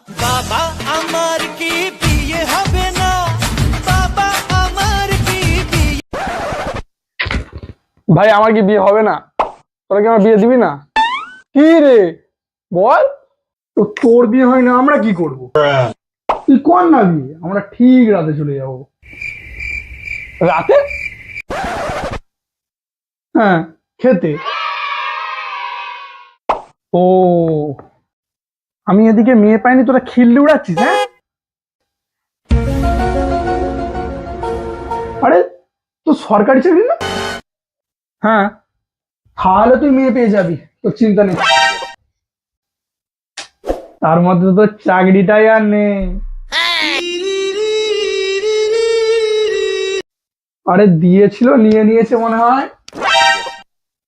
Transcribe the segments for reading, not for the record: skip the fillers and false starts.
বাবা আমার কি বিয়ে হবে না, বাবা আমার কি বিয়ে। ভাই আমার কি বিয়ে হবে না? তোরা কি আমার বিয়ে দিবি না? কি রে বল। তো তোর বিয়ে হয় না, আমরা কি করব? তুই কর না বিয়ে, আমরা ঠিক রাতে চলে যাব। রাতে? হ্যাঁ, খেতে। ও, আমি এদিকে মেয়ে পাইনি, তোরা খিল্লি উড়াচ্ছিস? হ্যাঁ, আরে তো সরকারি চাকরি না? হ্যাঁ। তাহলে তুই মেয়ে পেয়ে যাবি, তোর চিন্তা নেই। তার মধ্যে তো তোর চাকরিটাই আর নেই। আরে দিয়েছিল, নিয়ে নিয়েছে মনে হয়।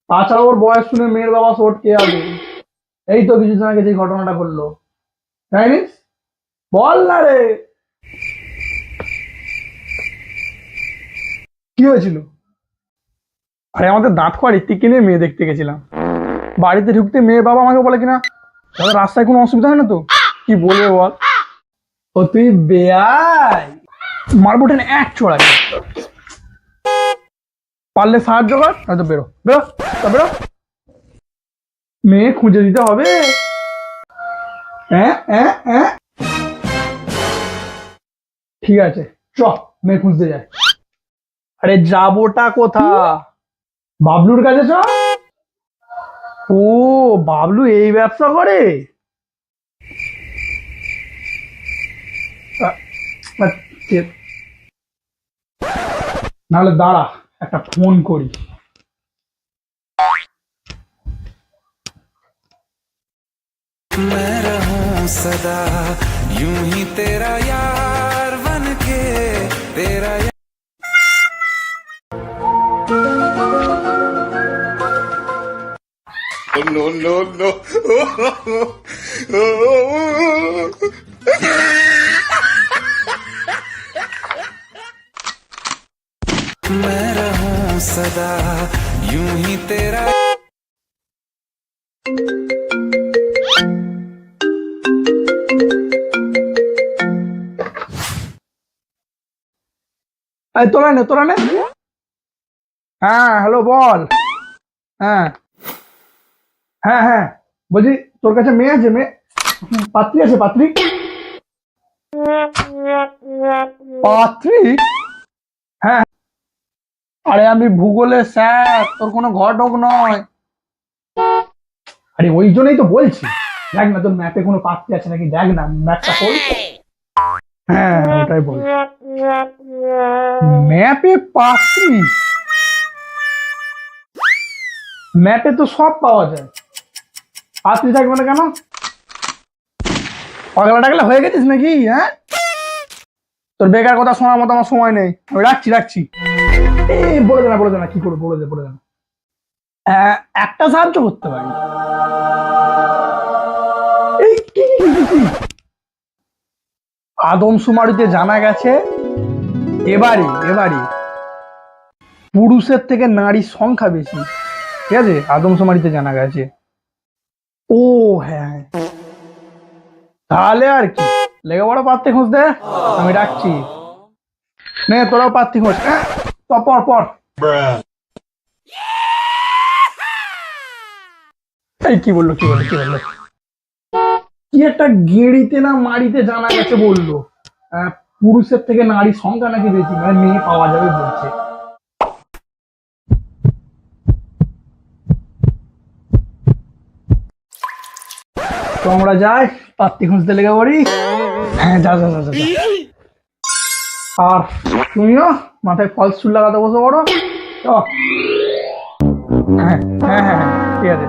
তাছাড়া ওর বয়স শুনে মেয়ের বাবা সটকে যাবে। এই তো কিছুদিন আগে যে ঘটনাটা করলো, জানিস? বল না রে, কি হয়েছিল? আরে আমাদের দাঁত খোয়া ঋত্বিককে নিয়ে মেয়ে দেখতে গেছিলাম। বাড়িতে ঢুকতে মেয়ের বাবা আমাকে বলে কিনা দাদা রাস্তায় কোনো অসুবিধা হয় না তো? কি বলবে বল। ও তুই বেয়াই। মারবো টেনে এক চড়াই। পারলে সাহায্য কর, হয়তো বেরো বেরো তা বেরো। মেয়ে খুঁজে দিতে হবে। হ্যাঁ হ্যাঁ হ্যাঁ, ঠিক আছে, চ মেয়ে খুঁজতে যাই। আরে যাবোটা কোথা? বাবলুর কাছে চ। ও, বাবলু এই ব্যবসা করে? নাহলে দাঁড়া, একটা ফোন করি। मैं रहूं सदा यूं ही तेरा यार बन के, तेरा no no no मैं रहूं सदा यूं ही तेरा। এই তোরা নে তোরা নে। হ্যাঁ হ্যালো বল। হ্যাঁ হ্যাঁ হ্যাঁ, বলছি তোর কাছে মেয়ে আছে? মেয়ে পাত্রী আছে? পাত্রী? পাত্রী? হ্যাঁ। আরে আমি ভূগোলে স্যার, তোর কোনো ঘটক নয়। আরে ওই জন্যই তো বলছি, দেখ না তোর ম্যাপে কোনো পাত্রী আছে নাকি, দেখ না ম্যাপটা খোল। হ্যাঁ ওটাই বল। ম্যাপে পাত্রী? ম্যাপে তো সব পাওয়া যায়, পাত্রী থাকবে না কেন? পাগলা টাগলা হয়ে গেছিস নাকি? হ্যাঁ, তোর বেকার কথা শোনার মতো আমার সময় নেই, আমি রাখছি রাখছি। এই বলে দে না, বলে দে না, কি করবো বলে দে, বলে দে না। একটা সাহায্য করতে পারি। এই কি? আদমশুমারিতে জানা গেছে এবারে এবারে পুরুষের থেকে নারীর সংখ্যা বেশি। ঠিক আছে, আদমশুমারিতে জানা গেছে। ও হ্যাঁ, তাহলে আর কি, লেগে বড় পাত্রী খুঁজতে, আমি রাখছি। নে তোরাও পাত্রী খোঁজ। তো পর পর। এই কি বললো কি বললো কি বললো? কি একটা গেড়িতে না মারিতে জানা গেছে বললো, পুরুষের থেকে নারীর সংখ্যা নাকি বেশি, মানে মেয়ে পাওয়া যাবে বলছে। তো আমরা যাই পাত্রী খুঁজতে লেগে পড়ি। হ্যাঁ যা যা যা যা যা। আর তুমিও মাথায় ফলস চুল লাগাতে বসে পড়ো। চ। হ্যাঁ হ্যাঁ হ্যাঁ ঠিক আছে।